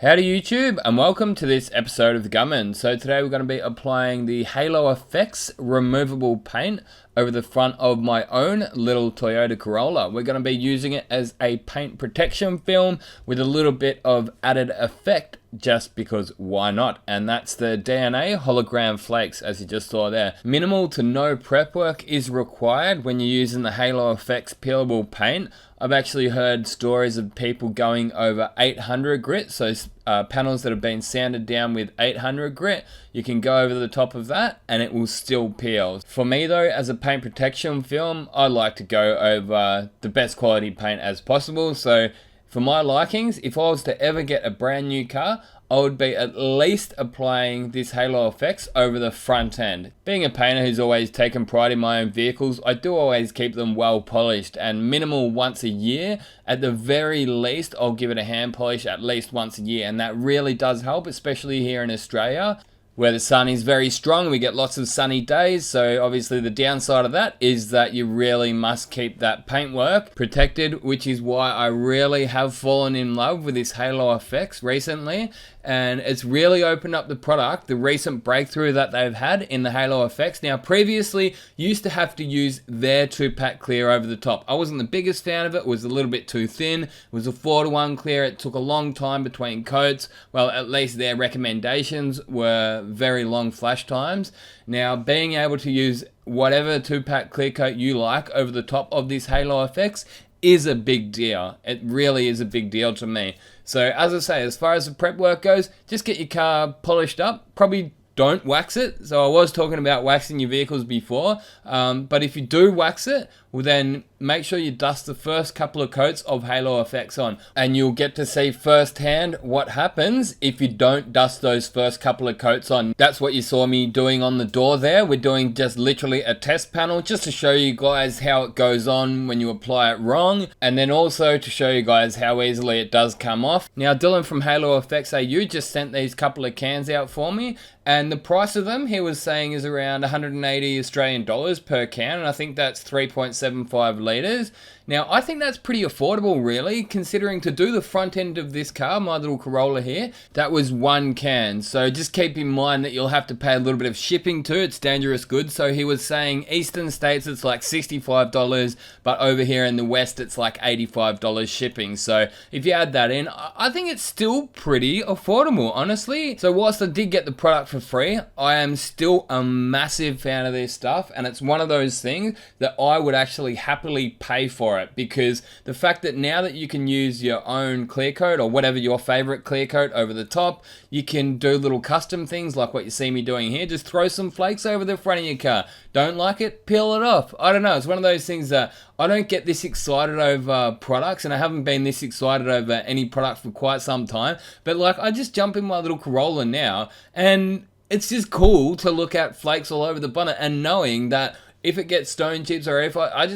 Howdy YouTube, and welcome to this episode of the Gunman. So today we're going to be applying the Halo EFX removable paint over the front of my own little Toyota Corolla. We're going to be using it as a paint protection film with a little bit of added effect just because why not? And that's the DNA hologram flakes, as you just saw there. Minimal to no prep work is required when you're using the Halo EFX peelable paint. I've actually heard stories of people going over 800 grit, so panels that have been sanded down with 800 grit, you can go over the top of that and it will still peel. For me though, as a paint protection film, I like to go over the best quality paint as possible. So for my likings, if I was to ever get a brand new car, I would be at least applying this Halo EFX over the front end. Being a painter who's always taken pride in my own vehicles, I do always keep them well polished and minimal once a year. At the very least, I'll give it a hand polish at least once a year, and that really does help, especially here in Australia, where the sun is very strong. We get lots of sunny days, so obviously the downside of that is that you really must keep that paintwork protected, which is why I really have fallen in love with this Halo EFX recently, and it's really opened up the product, the recent breakthrough that they've had in the Halo EFX. Now previously, you used to have to use their 2-pack clear over the top. I wasn't the biggest fan of it. It was a little bit too thin. It was a 4-to-1 clear. It took a long time between coats. Well, at least their recommendations were very long flash times. Now, being able to use whatever 2-pack clear coat you like over the top of this Halo EFX is a big deal. It really is a big deal to me. So as I say, as far as the prep work goes, just get your car polished up. Probably don't wax it. So I was talking about waxing your vehicles before, but if you do wax it, well then make sure you dust the first couple of coats of Halo EFX on, and you'll get to see firsthand what happens if you don't dust those first couple of coats on. That's what you saw me doing on the door there. We're doing just literally a test panel just to show you guys how it goes on when you apply it wrong, and then also to show you guys how easily it does come off. Now Dylan from Halo EFX AU just sent these couple of cans out for me, and the price of them, he was saying, is around 180 Australian dollars per can, and I think that's 3.75 litres. Now, I think that's pretty affordable, really, considering to do the front end of this car, my little Corolla here, that was 1 can. So just keep in mind that you'll have to pay a little bit of shipping too. It's dangerous goods. So he was saying eastern states it's like $65, but over here in the west it's like $85 shipping. So if you add that in, I think it's still pretty affordable, honestly. So whilst I did get the product for free, I am still a massive fan of this stuff, and it's one of those things that I would actually happily pay for it, because the fact that now that you can use your own clear coat or whatever your favorite clear coat over the top, you can do little custom things like what you see me doing here. Just throw some flakes over the front of your car. Don't like it? Peel it off. I don't know. It's one of those things that I don't get this excited over products, and I haven't been this excited over any product for quite some time. But like, I just jump in my little Corolla now, and it's just cool to look at flakes all over the bonnet and knowing that if it gets stone chips, or if I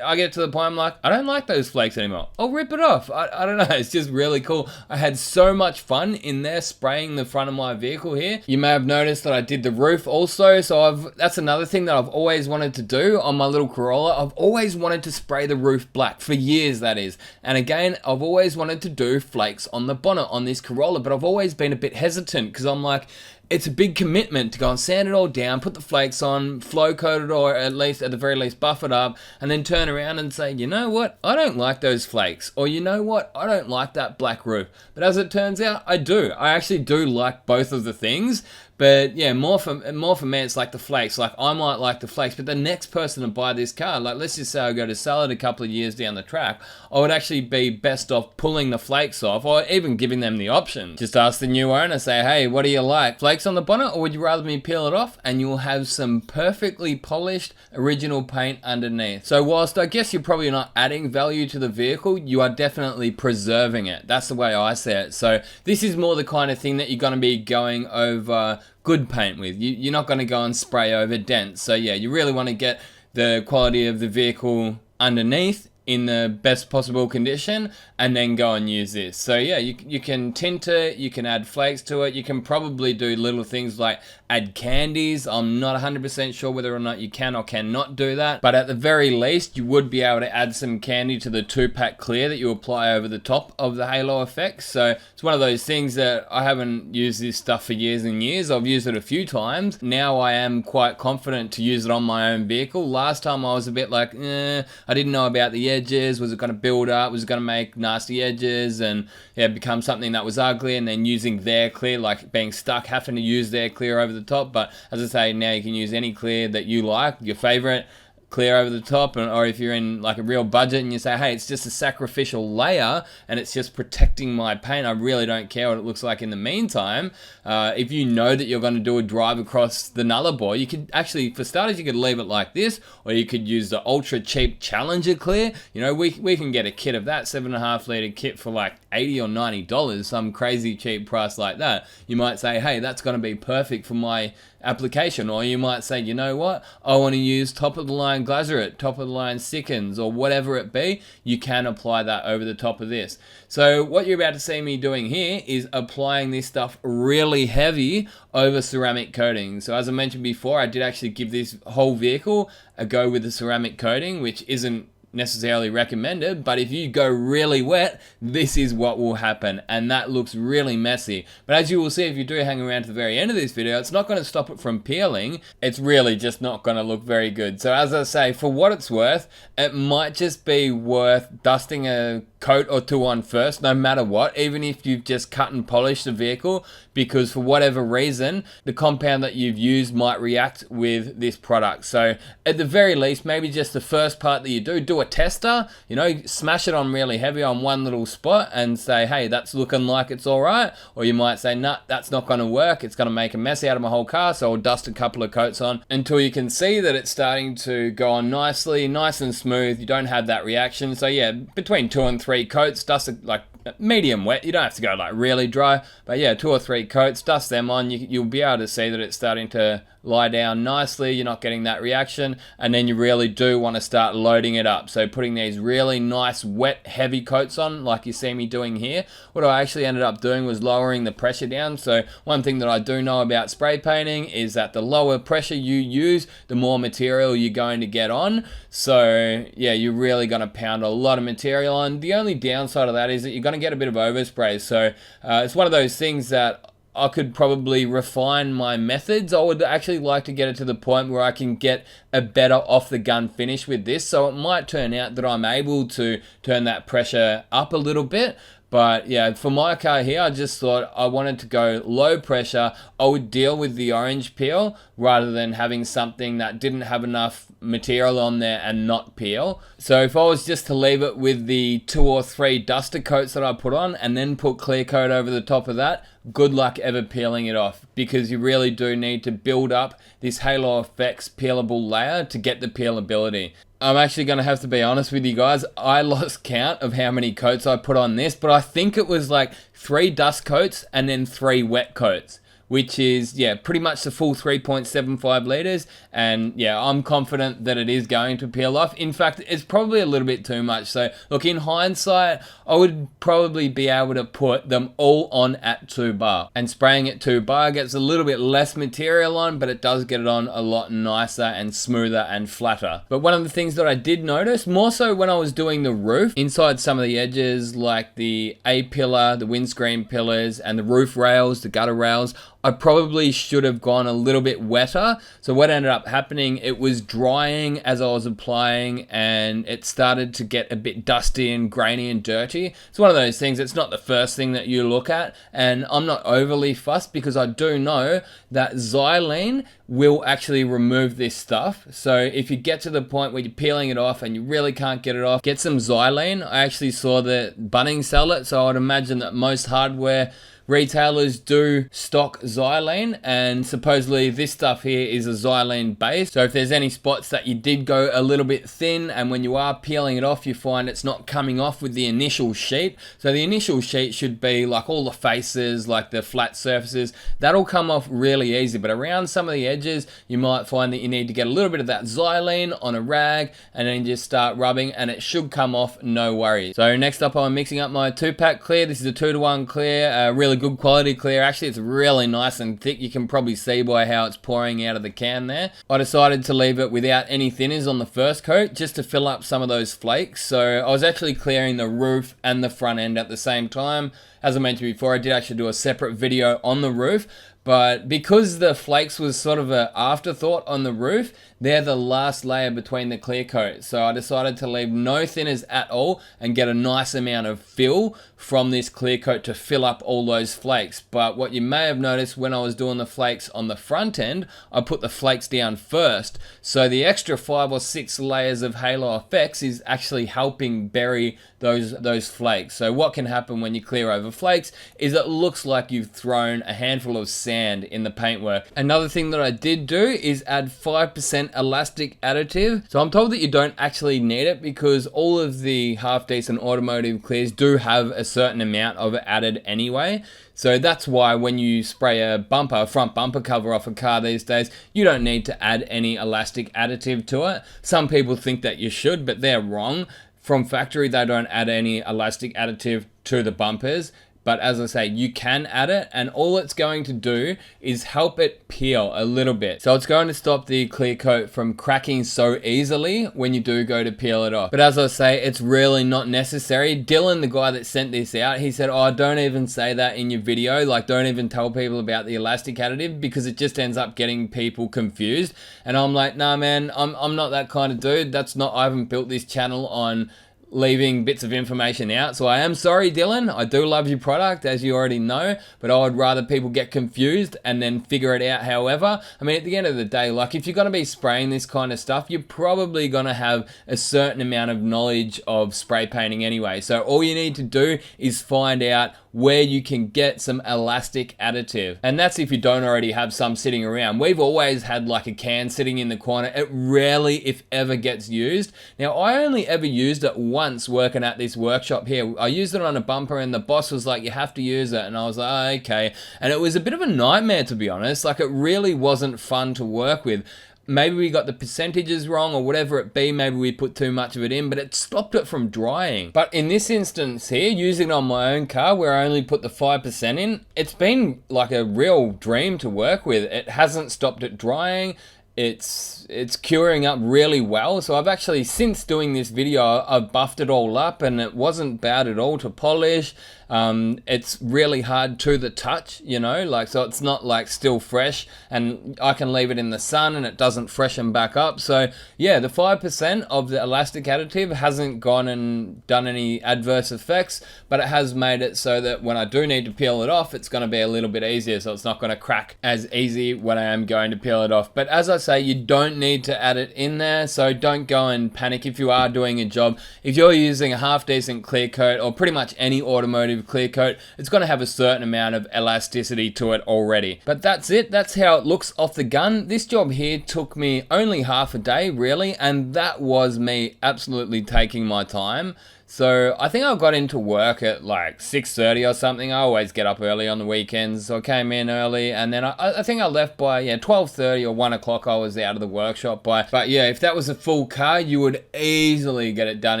get to the point I'm like, I don't like those flakes anymore, I'll rip it off. I don't know, it's just really cool. I had so much fun in there spraying the front of my vehicle here. You may have noticed that I did the roof also, so that's another thing that I've always wanted to do on my little Corolla. I've always wanted to spray the roof black, for years that is. And again, I've always wanted to do flakes on the bonnet on this Corolla, but I've always been a bit hesitant because I'm like, it's a big commitment to go and sand it all down, put the flakes on, flow coat it, or at the very least buff it up, and then turn around and say, you know what, I don't like those flakes, or you know what, I don't like that black roof. But as it turns out, I do. I actually do like both of the things. But yeah, more for me, it's like the flakes. Like, I might like the flakes, but the next person to buy this car, like let's just say I go to sell it a couple of years down the track, I would actually be best off pulling the flakes off, or even giving them the option. Just ask the new owner, say, hey, what do you like? Flakes on the bonnet, or would you rather me peel it off? And you'll have some perfectly polished original paint underneath. So whilst I guess you're probably not adding value to the vehicle, you are definitely preserving it. That's the way I see it. So this is more the kind of thing that you're going to be going over good paint with. You're not going to go and spray over dents. So yeah, you really want to get the quality of the vehicle underneath in the best possible condition and then go and use this. So yeah, you can tint it, you can add flakes to it, you can probably do little things like add candies. I'm not 100% sure whether or not you can or cannot do that, but at the very least you would be able to add some candy to the 2-pack clear that you apply over the top of the Halo EFX. So it's one of those things that I haven't used this stuff for years and years. I've used it a few times. Now I am quite confident to use it on my own vehicle. Last time I was a bit like, I didn't know about the edges. Was it going to build up? Was it going to make nasty edges and yeah, become something that was ugly? And then using their clear, like being stuck having to use their clear over the top. But as I say, now you can use any clear that you like, your favorite clear over the top, or if you're in like a real budget and you say, hey, it's just a sacrificial layer and it's just protecting my paint, I really don't care what it looks like in the meantime. If you know that you're going to do a drive across the nullarbor, you could actually, for starters, you could leave it like this, or you could use the ultra cheap Challenger clear. You know, we can get a kit of that 7.5 liter kit for like $80 or $90, some crazy cheap price like that. You might say, hey, that's going to be perfect for my application. Or you might say, you know what, I want to use top of the line Glazurate, top of the line Sickens, or whatever it be. You can apply that over the top of this. So what you're about to see me doing here is applying this stuff really heavy over ceramic coating. So as I mentioned before, I did actually give this whole vehicle a go with the ceramic coating, which isn't necessarily recommended, but if you go really wet, this is what will happen, and that looks really messy. But as you will see, if you do hang around to the very end of this video, it's not going to stop it from peeling. It's really just not going to look very good. So as I say, for what it's worth, it might just be worth dusting a coat or two on first, no matter what, even if you've just cut and polished the vehicle, because for whatever reason, the compound that you've used might react with this product. So at the very least, maybe just the first part that you do a tester, you know, smash it on really heavy on one little spot and say, hey, that's looking like it's all right. Or you might say, nah, that's not going to work. It's going to make a mess out of my whole car. So I'll dust a couple of coats on until you can see that it's starting to go on nicely, nice and smooth. You don't have that reaction. So yeah, between 2 and 3 coats, dust it like medium wet. You don't have to go like really dry, but yeah, 2 or 3 coats, dust them on. You'll be able to see that it's starting to lie down nicely. You're not getting that reaction, and then you really do want to start loading it up. So putting these really nice wet heavy coats on like you see me doing here. What I actually ended up doing was lowering the pressure down. So one thing that I do know about spray painting is that the lower pressure you use, the more material you're going to get on. So yeah, you're really going to pound a lot of material on. The only downside of that is that you're going to get a bit of overspray. So it's one of those things that I could probably refine my methods. I would actually like to get it to the point where I can get a better off the gun finish with this. So it might turn out that I'm able to turn that pressure up a little bit. But yeah, for my car here, I just thought I wanted to go low pressure. I would deal with the orange peel rather than having something that didn't have enough material on there and not peel. So if I was just to leave it with the 2 or 3 duster coats that I put on and then put clear coat over the top of that, good luck ever peeling it off, because you really do need to build up this Halo EFX peelable layer to get the peelability. I'm actually going to have to be honest with you guys. I lost count of how many coats I put on this, but I think it was like 3 dust coats and then 3 wet coats, which is, yeah, pretty much the full 3.75 liters. And yeah, I'm confident that it is going to peel off. In fact, it's probably a little bit too much. So look, in hindsight, I would probably be able to put them all on at 2 bar. And spraying at 2 bar gets a little bit less material on, but it does get it on a lot nicer and smoother and flatter. But one of the things that I did notice, more so when I was doing the roof, inside some of the edges, like the A-pillar, the windscreen pillars, and the roof rails, the gutter rails, I probably should have gone a little bit wetter. So what ended up happening, it was drying as I was applying and it started to get a bit dusty and grainy and dirty. It's one of those things, it's not the first thing that you look at, and I'm not overly fussed because I do know that xylene will actually remove this stuff. So if you get to the point where you're peeling it off and you really can't get it off, get some xylene. I actually saw that Bunnings sell it, so I'd imagine that most hardware retailers do stock xylene, and supposedly this stuff here is a xylene base. So if there's any spots that you did go a little bit thin, and when you are peeling it off, you find it's not coming off with the initial sheet. So the initial sheet should be like all the faces, like the flat surfaces, that'll come off really easy. But around some of the edges, you might find that you need to get a little bit of that xylene on a rag and then just start rubbing, and it should come off no worries. So next up, I'm mixing up my 2-pack clear. This is a 2-to-1 clear, really good quality clear. Actually, it's really nice and thick. You can probably see by how it's pouring out of the can there. I decided to leave it without any thinners on the first coat just to fill up some of those flakes. So I was actually clearing the roof and the front end at the same time. As I mentioned before, I did actually do a separate video on the roof, but because the flakes was sort of an afterthought on the roof, they're the last layer between the clear coat. So I decided to leave no thinners at all and get a nice amount of fill from this clear coat to fill up all those flakes. But what you may have noticed when I was doing the flakes on the front end, I put the flakes down first. So the extra 5 or 6 layers of Halo EFX is actually helping bury those flakes. So what can happen when you clear over flakes is it looks like you've thrown a handful of sand in the paintwork. Another thing that I did do is add 5% elastic additive. So I'm told that you don't actually need it because all of the half decent automotive clears do have a certain amount of it added anyway. So that's why when you spray a front bumper cover off a car these days, you don't need to add any elastic additive to it. Some people think that you should, but they're wrong. From factory, they don't add any elastic additive to the bumpers. But as I say, you can add it, and all it's going to do is help it peel a little bit. So it's going to stop the clear coat from cracking so easily when you do go to peel it off. But as I say, it's really not necessary. Dylan, the guy that sent this out, he said, oh, don't even say that in your video. Like, don't even tell people about the elastic additive because it just ends up getting people confused. And I'm like, nah, man, I'm not that kind of dude. I haven't built this channel on leaving bits of information out. So I am sorry, Dylan. I do love your product, as you already know, but I would rather people get confused and then figure it out however. I mean, at the end of the day, like if you're going to be spraying this kind of stuff, you're probably going to have a certain amount of knowledge of spray painting anyway. So all you need to do is find out where you can get some elastic additive. And that's if you don't already have some sitting around. We've always had like a can sitting in the corner. It rarely, if ever, gets used. Now, I only ever used it once working at this workshop here. I used it on a bumper and the boss was like, you have to use it. And I was like, oh, okay. And it was a bit of a nightmare, to be honest. Like, it really wasn't fun to work with. Maybe we got the percentages wrong or whatever it be. Maybe we put too much of it in, but it stopped it from drying. But in this instance here, using it on my own car where I only put the 5% in, it's been like a real dream to work with. It hasn't stopped it drying. It's curing up really well. So I've actually, since doing this video, I've buffed it all up and it wasn't bad at all to polish. It's really hard to the touch, you know, like, so it's not like still fresh, and I can leave it in the sun and it doesn't freshen back up. So yeah, the 5% of the elastic additive hasn't gone and done any adverse effects, but it has made it so that when I do need to peel it off, it's going to be a little bit easier. So it's not going to crack as easy when I am going to peel it off. But as I say, you don't need to add it in there. So don't go and panic if you are doing a job. If you're using a half decent clear coat or pretty much any automotive clear coat, it's going to have a certain amount of elasticity to it already. But that's it. That's how it looks off the gun. This job here took me only half a day, really, and that was me absolutely taking my time. So I think I got into work at like 6:30 or something. I always get up early on the weekends, so I came in early, and then I think I left by 12:30 or 1 o'clock. I was out of the workshop by. But yeah, if that was a full car, you would easily get it done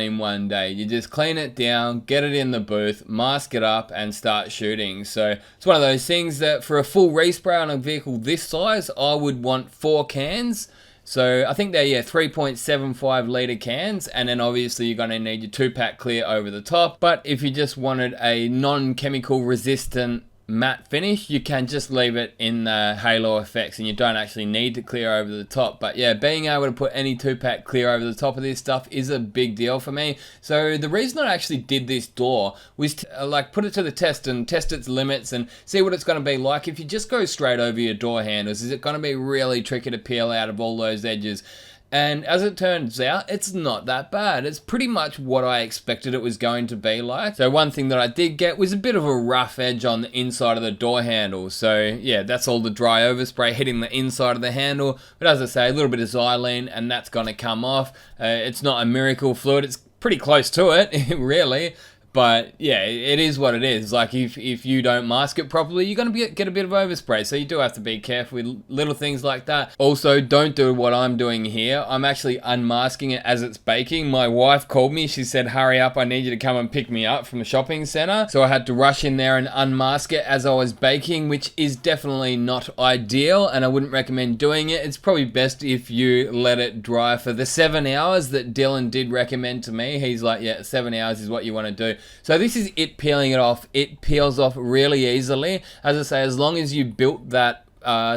in one day. You just clean it down, get it in the booth, mask it up, and start shooting. So it's one of those things that for a full respray on a vehicle this size, I would want 4 cans. So I think they're 3.75 litre cans, and then obviously you're going to need your 2-pack clear over the top. But if you just wanted a non-chemical resistant matte finish, you can just leave it in the Halo EFX and you don't actually need to clear over the top. But yeah, being able to put any 2-pack clear over the top of this stuff is a big deal for me. So the reason I actually did this door was to like put it to the test and test its limits and see what it's going to be like. If you just go straight over your door handles, is it going to be really tricky to peel out of all those edges? And as it turns out, it's not that bad. It's pretty much what I expected it was going to be like. So one thing that I did get was a bit of a rough edge on the inside of the door handle. So yeah, that's all the dry overspray hitting the inside of the handle. But as I say, a little bit of xylene and that's gonna come off. It's not a miracle fluid, it's pretty close to it, really. But yeah, it is what it is. Like if you don't mask it properly, you're going to get a bit of overspray. So you do have to be careful with little things like that. Also, don't do what I'm doing here. I'm actually unmasking it as it's baking. My wife called me. She said, hurry up, I need you to come and pick me up from the shopping center. So I had to rush in there and unmask it as I was baking, which is definitely not ideal. And I wouldn't recommend doing it. It's probably best if you let it dry for the 7 hours that Dylan did recommend to me. He's like, yeah, 7 hours is what you want to do. So this is it peeling it off. It peels off really easily. As I say, as long as you built that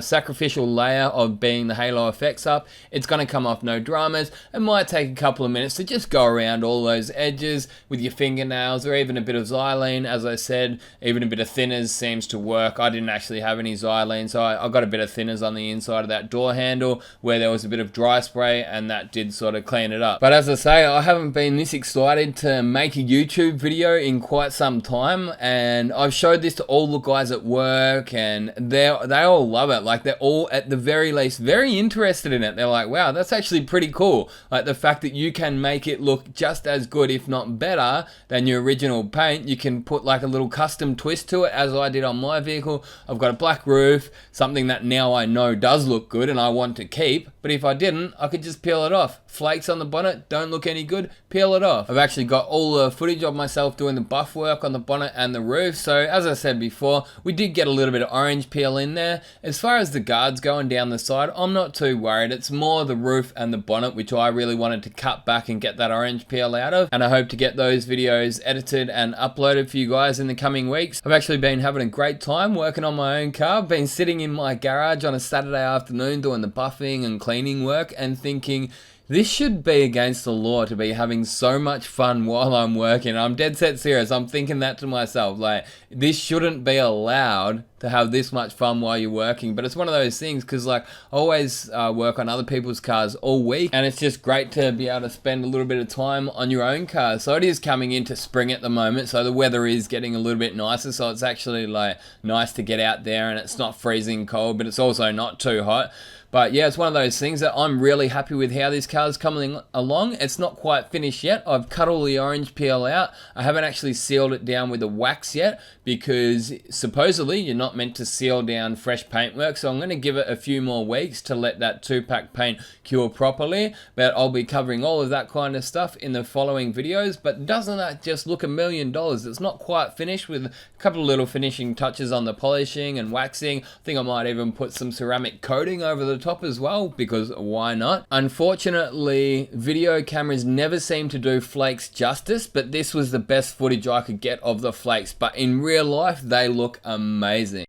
sacrificial layer of being the Halo EFX up, it's going to come off no dramas. It might take a couple of minutes to just go around all those edges with your fingernails, or even a bit of xylene. As I said, even a bit of thinners seems to work. I didn't actually have any xylene, so I got a bit of thinners on the inside of that door handle where there was a bit of dry spray, and that did sort of clean it up. But as I say, I haven't been this excited to make a YouTube video in quite some time, and I've showed this to all the guys at work, and they all love it. Like, they're all at the very least very interested in it. They're like, wow, that's actually pretty cool. Like the fact that you can make it look just as good, if not better, than your original paint. You can put like a little custom twist to it, as I did on my vehicle. I've got a black roof, something that now I know does look good and I want to keep. But if I didn't, I could just peel it off. Flakes on the bonnet don't look any good, peel it off. I've actually got all the footage of myself doing the buff work on the bonnet and the roof. So as I said before, we did get a little bit of orange peel in there. As far as the guards going down the side, I'm not too worried. It's more the roof and the bonnet which I really wanted to cut back and get that orange peel out of. And I hope to get those videos edited and uploaded for you guys in the coming weeks. I've actually been having a great time working on my own car. I've been sitting in my garage on a Saturday afternoon doing the buffing and cleaning work and thinking, this should be against the law to be having so much fun while I'm working. I'm dead set serious. I'm thinking that to myself. Like, this shouldn't be allowed to have this much fun while you're working. But it's one of those things, because like, I always work on other people's cars all week, and it's just great to be able to spend a little bit of time on your own car. So it is coming into spring at the moment, so the weather is getting a little bit nicer. So it's actually like nice to get out there, and it's not freezing cold, but it's also not too hot. But yeah, it's one of those things that I'm really happy with how this car's coming along. It's not quite finished yet. I've cut all the orange peel out. I haven't actually sealed it down with the wax yet, because supposedly you're not meant to seal down fresh paintwork. So I'm going to give it a few more weeks to let that 2-pack paint cure properly. But I'll be covering all of that kind of stuff in the following videos. But doesn't that just look $1 million? It's not quite finished, with a couple of little finishing touches on the polishing and waxing. I think I might even put some ceramic coating over the top as well, because why not? Unfortunately, video cameras never seem to do flakes justice, but this was the best footage I could get of the flakes. But in real life, they look amazing.